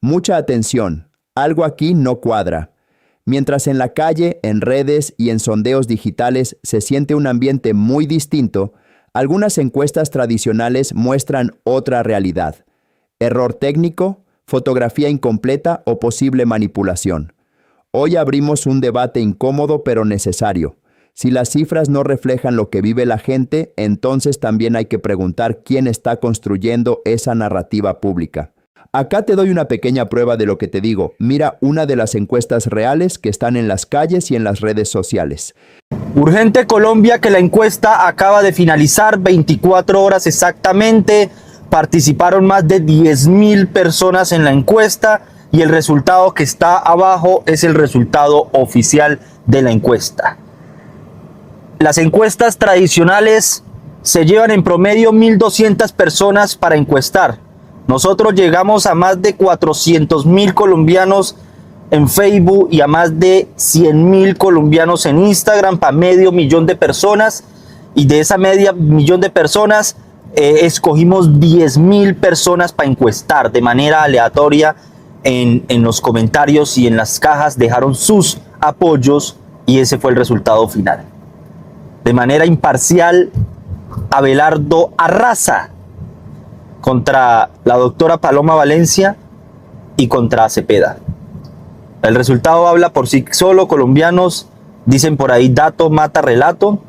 Mucha atención, algo aquí no cuadra. Mientras en la calle, en redes y en sondeos digitales se siente un ambiente muy distinto, algunas encuestas tradicionales muestran otra realidad. Error técnico, fotografía incompleta o posible manipulación. Hoy abrimos un debate incómodo pero necesario. Si las cifras no reflejan lo que vive la gente, entonces también hay que preguntar quién está construyendo esa narrativa pública. Acá te doy una pequeña prueba de lo que te digo. Mira una de las encuestas reales que están en las calles y en las redes sociales. Urgente Colombia, que la encuesta acaba de finalizar, 24 horas exactamente. Participaron más de 10.000 personas en la encuesta y el resultado que está abajo es el resultado oficial de la encuesta. Las encuestas tradicionales se llevan en promedio 1.200 personas para encuestar. Nosotros llegamos a más de 400.000 colombianos en Facebook y a más de 100.000 colombianos en Instagram, para 500.000 de personas, y de esa 500.000 de personas escogimos 10.000 personas para encuestar de manera aleatoria. En los comentarios y en las cajas dejaron sus apoyos y ese fue el resultado final. De manera imparcial, Abelardo arrasa contra la doctora Paloma Valencia y contra Cepeda. El resultado habla por sí solo, colombianos. Dicen por ahí, dato mata relato.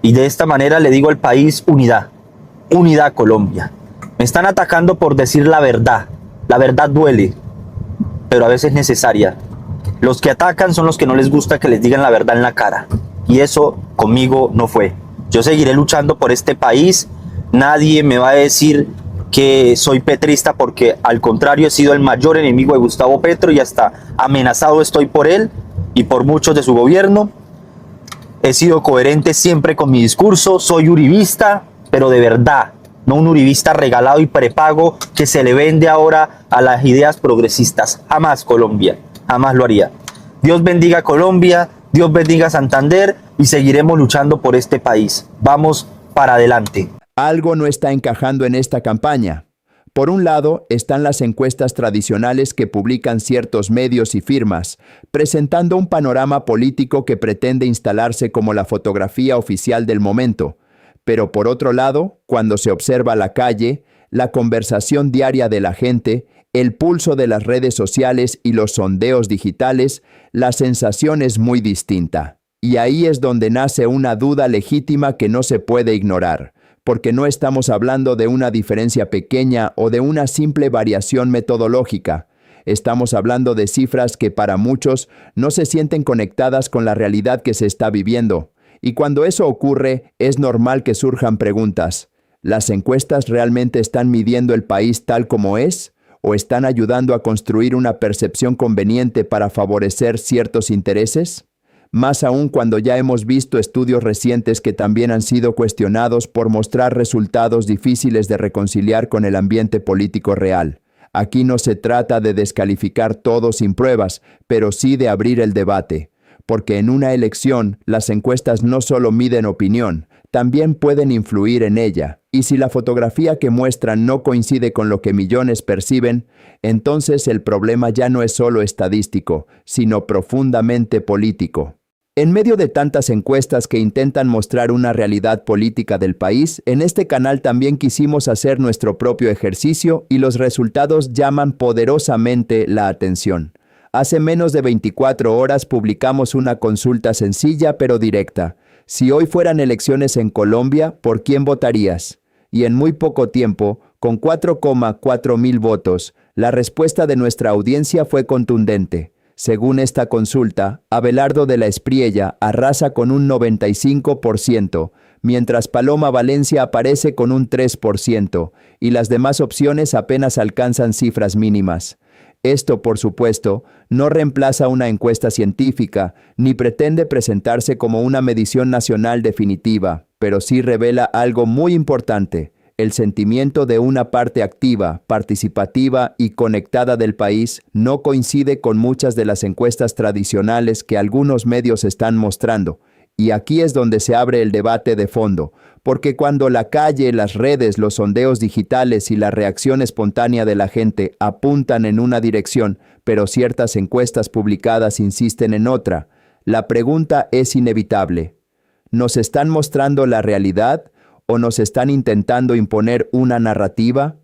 Y de esta manera le digo al país, unidad. Unidad, Colombia. Me están atacando por decir la verdad. La verdad duele, pero a veces es necesaria. Los que atacan son los que no les gusta que les digan la verdad en la cara. Y eso conmigo no fue. Yo seguiré luchando por este país. Nadie me va a decir que soy petrista, porque al contrario he sido el mayor enemigo de Gustavo Petro y hasta amenazado estoy por él y por muchos de su gobierno. He sido coherente siempre con mi discurso. Soy uribista, pero de verdad, no un uribista regalado y prepago que se le vende ahora a las ideas progresistas. Jamás, Colombia, jamás lo haría. Dios bendiga Colombia, Dios bendiga Santander y seguiremos luchando por este país. Vamos para adelante. Algo no está encajando en esta campaña. Por un lado, están las encuestas tradicionales que publican ciertos medios y firmas, presentando un panorama político que pretende instalarse como la fotografía oficial del momento. Pero por otro lado, cuando se observa la calle, la conversación diaria de la gente, el pulso de las redes sociales y los sondeos digitales, la sensación es muy distinta. Y ahí es donde nace una duda legítima que no se puede ignorar, porque no estamos hablando de una diferencia pequeña o de una simple variación metodológica. Estamos hablando de cifras que para muchos no se sienten conectadas con la realidad que se está viviendo. Y cuando eso ocurre, es normal que surjan preguntas. ¿Las encuestas realmente están midiendo el país tal como es? ¿O están ayudando a construir una percepción conveniente para favorecer ciertos intereses? Más aún cuando ya hemos visto estudios recientes que también han sido cuestionados por mostrar resultados difíciles de reconciliar con el ambiente político real. Aquí no se trata de descalificar todo sin pruebas, pero sí de abrir el debate. Porque en una elección, las encuestas no solo miden opinión, también pueden influir en ella. Y si la fotografía que muestran no coincide con lo que millones perciben, entonces el problema ya no es solo estadístico, sino profundamente político. En medio de tantas encuestas que intentan mostrar una realidad política del país, en este canal también quisimos hacer nuestro propio ejercicio y los resultados llaman poderosamente la atención. Hace menos de 24 horas publicamos una consulta sencilla pero directa. Si hoy fueran elecciones en Colombia, ¿por quién votarías? Y en muy poco tiempo, con 4,4 mil votos, la respuesta de nuestra audiencia fue contundente. Según esta consulta, Abelardo de la Espriella arrasa con un 95%, mientras Paloma Valencia aparece con un 3%, y las demás opciones apenas alcanzan cifras mínimas. Esto, por supuesto, no reemplaza una encuesta científica, ni pretende presentarse como una medición nacional definitiva, pero sí revela algo muy importante: el sentimiento de una parte activa, participativa y conectada del país no coincide con muchas de las encuestas tradicionales que algunos medios están mostrando, Y aquí es donde se abre el debate de fondo, porque cuando la calle, las redes, los sondeos digitales y la reacción espontánea de la gente apuntan en una dirección, pero ciertas encuestas publicadas insisten en otra, la pregunta es inevitable. ¿Nos están mostrando la realidad o nos están intentando imponer una narrativa?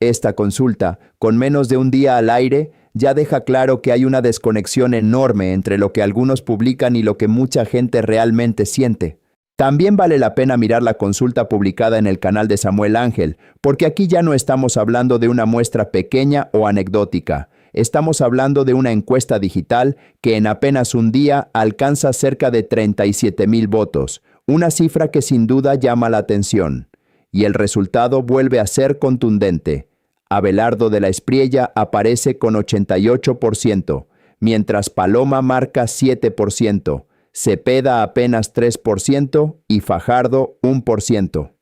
Esta consulta, con menos de un día al aire, ya deja claro que hay una desconexión enorme entre lo que algunos publican y lo que mucha gente realmente siente. También vale la pena mirar la consulta publicada en el canal de Samuel Ángel, porque aquí ya no estamos hablando de una muestra pequeña o anecdótica. Estamos hablando de una encuesta digital que en apenas un día alcanza cerca de 37,000 votos, una cifra que sin duda llama la atención. Y el resultado vuelve a ser contundente. Abelardo de la Espriella aparece con 88%, mientras Paloma marca 7%, Cepeda apenas 3% y Fajardo 1%.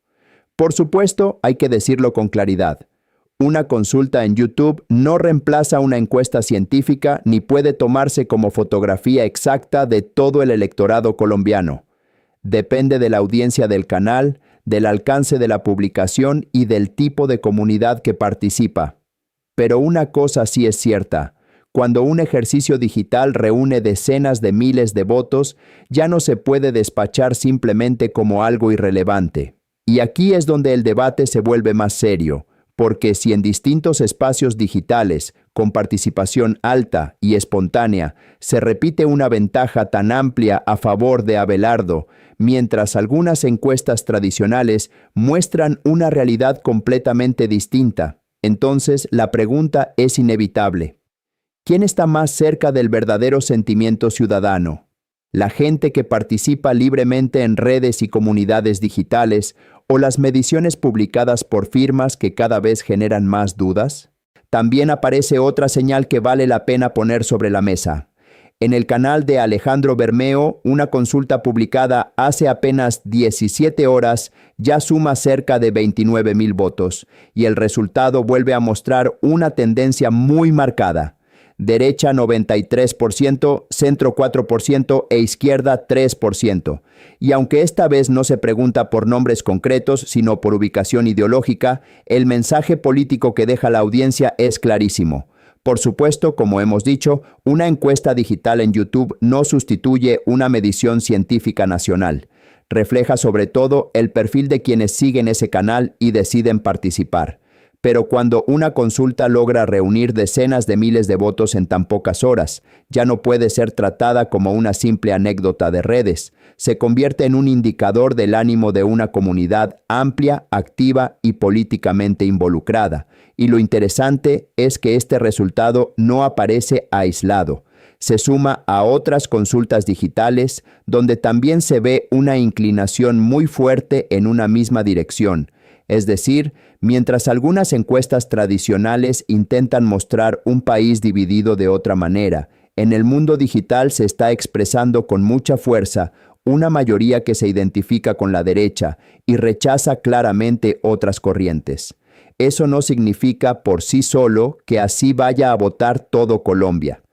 Por supuesto, hay que decirlo con claridad. Una consulta en YouTube no reemplaza una encuesta científica ni puede tomarse como fotografía exacta de todo el electorado colombiano. Depende de la audiencia del canal, del alcance de la publicación y del tipo de comunidad que participa. Pero una cosa sí es cierta, cuando un ejercicio digital reúne decenas de miles de votos, ya no se puede despachar simplemente como algo irrelevante. Y aquí es donde el debate se vuelve más serio, porque si en distintos espacios digitales, con participación alta y espontánea, se repite una ventaja tan amplia a favor de Abelardo, mientras algunas encuestas tradicionales muestran una realidad completamente distinta, entonces la pregunta es inevitable. ¿Quién está más cerca del verdadero sentimiento ciudadano? ¿La gente que participa libremente en redes y comunidades digitales o las mediciones publicadas por firmas que cada vez generan más dudas? También aparece otra señal que vale la pena poner sobre la mesa. En el canal de Alejandro Bermeo, una consulta publicada hace apenas 17 horas ya suma cerca de 29,000 votos, y el resultado vuelve a mostrar una tendencia muy marcada. Derecha 93%, centro 4% e izquierda 3%. Y aunque esta vez no se pregunta por nombres concretos, sino por ubicación ideológica, el mensaje político que deja la audiencia es clarísimo. Por supuesto, como hemos dicho, una encuesta digital en YouTube no sustituye una medición científica nacional. Refleja sobre todo el perfil de quienes siguen ese canal y deciden participar. Pero cuando una consulta logra reunir decenas de miles de votos en tan pocas horas, ya no puede ser tratada como una simple anécdota de redes. Se convierte en un indicador del ánimo de una comunidad amplia, activa y políticamente involucrada. Y lo interesante es que este resultado no aparece aislado. Se suma a otras consultas digitales donde también se ve una inclinación muy fuerte en una misma dirección. Es decir, mientras algunas encuestas tradicionales intentan mostrar un país dividido de otra manera, en el mundo digital se está expresando con mucha fuerza una mayoría que se identifica con la derecha y rechaza claramente otras corrientes. Eso no significa por sí solo que así vaya a votar todo Colombia.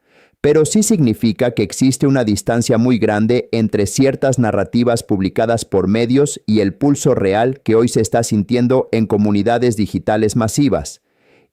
Pero sí significa que existe una distancia muy grande entre ciertas narrativas publicadas por medios y el pulso real que hoy se está sintiendo en comunidades digitales masivas.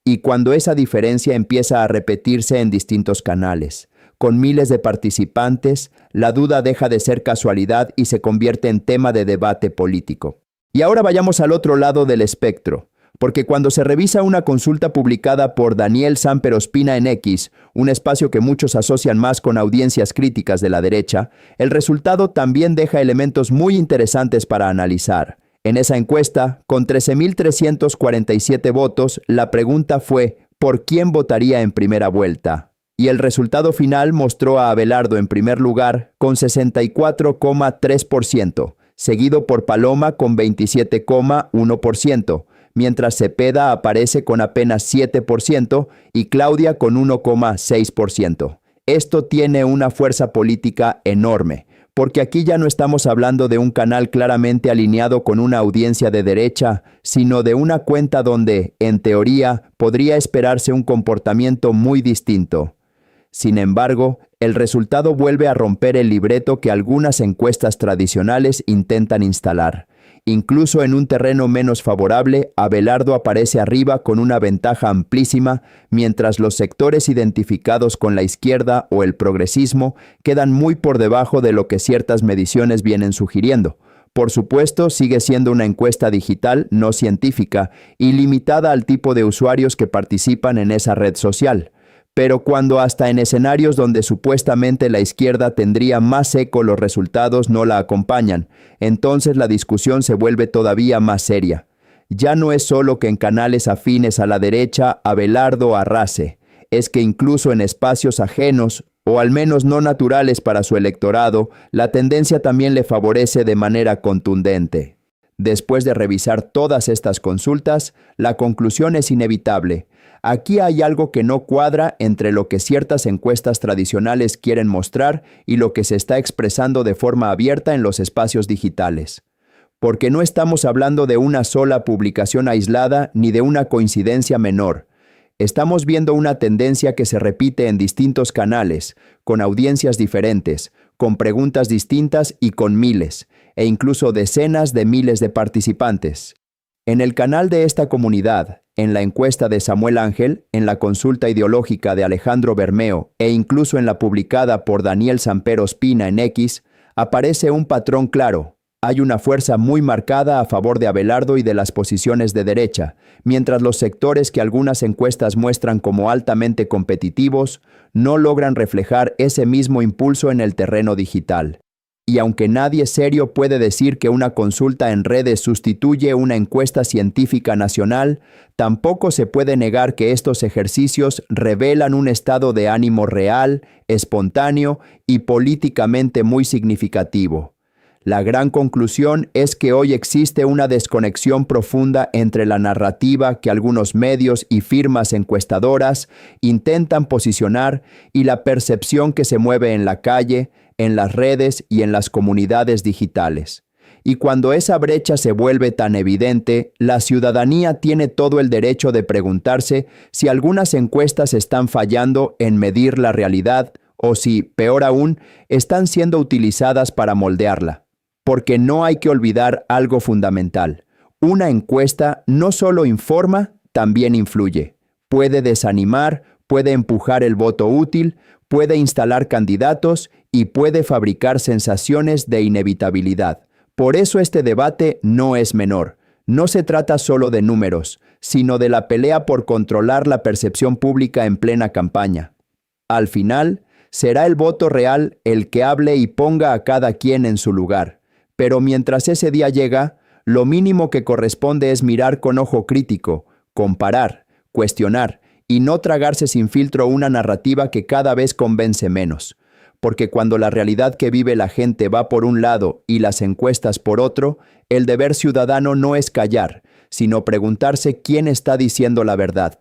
Y cuando esa diferencia empieza a repetirse en distintos canales, con miles de participantes, la duda deja de ser casualidad y se convierte en tema de debate político. Y ahora vayamos al otro lado del espectro. Porque cuando se revisa una consulta publicada por Daniel Samper Ospina en X, un espacio que muchos asocian más con audiencias críticas de la derecha, el resultado también deja elementos muy interesantes para analizar. En esa encuesta, con 13,347 votos, la pregunta fue ¿por quién votaría en primera vuelta? Y el resultado final mostró a Abelardo en primer lugar con 64,3%, seguido por Paloma con 27,1%, mientras Cepeda aparece con apenas 7% y Claudia con 1,6%. Esto tiene una fuerza política enorme, porque aquí ya no estamos hablando de un canal claramente alineado con una audiencia de derecha, sino de una cuenta donde, en teoría, podría esperarse un comportamiento muy distinto. Sin embargo, el resultado vuelve a romper el libreto que algunas encuestas tradicionales intentan instalar. Incluso en un terreno menos favorable, Abelardo aparece arriba con una ventaja amplísima, mientras los sectores identificados con la izquierda o el progresismo quedan muy por debajo de lo que ciertas mediciones vienen sugiriendo. Por supuesto, sigue siendo una encuesta digital, no científica, y limitada al tipo de usuarios que participan en esa red social. Pero cuando hasta en escenarios donde supuestamente la izquierda tendría más eco los resultados no la acompañan, entonces la discusión se vuelve todavía más seria. Ya no es solo que en canales afines a la derecha Abelardo arrase, es que incluso en espacios ajenos, o al menos no naturales para su electorado, la tendencia también le favorece de manera contundente. Después de revisar todas estas consultas, la conclusión es inevitable. Aquí hay algo que no cuadra entre lo que ciertas encuestas tradicionales quieren mostrar y lo que se está expresando de forma abierta en los espacios digitales. Porque no estamos hablando de una sola publicación aislada ni de una coincidencia menor. Estamos viendo una tendencia que se repite en distintos canales, con audiencias diferentes, con preguntas distintas y con miles, e incluso decenas de miles de participantes. En el canal de esta comunidad, en la encuesta de Samuel Ángel, en la consulta ideológica de Alejandro Bermeo e incluso en la publicada por Daniel Samper Ospina en X, aparece un patrón claro. Hay una fuerza muy marcada a favor de Abelardo y de las posiciones de derecha, mientras los sectores que algunas encuestas muestran como altamente competitivos no logran reflejar ese mismo impulso en el terreno digital. Y aunque nadie serio puede decir que una consulta en redes sustituye una encuesta científica nacional, tampoco se puede negar que estos ejercicios revelan un estado de ánimo real, espontáneo y políticamente muy significativo. La gran conclusión es que hoy existe una desconexión profunda entre la narrativa que algunos medios y firmas encuestadoras intentan posicionar y la percepción que se mueve en la calle, en las redes y en las comunidades digitales. Y cuando esa brecha se vuelve tan evidente, la ciudadanía tiene todo el derecho de preguntarse si algunas encuestas están fallando en medir la realidad o si, peor aún, están siendo utilizadas para moldearla. Porque no hay que olvidar algo fundamental. Una encuesta no solo informa, también influye. Puede desanimar, puede empujar el voto útil, puede instalar candidatos y puede fabricar sensaciones de inevitabilidad. Por eso este debate no es menor. No se trata solo de números, sino de la pelea por controlar la percepción pública en plena campaña. Al final, será el voto real el que hable y ponga a cada quien en su lugar. Pero mientras ese día llega, lo mínimo que corresponde es mirar con ojo crítico, comparar, cuestionar y no tragarse sin filtro una narrativa que cada vez convence menos. Porque cuando la realidad que vive la gente va por un lado y las encuestas por otro, el deber ciudadano no es callar, sino preguntarse quién está diciendo la verdad.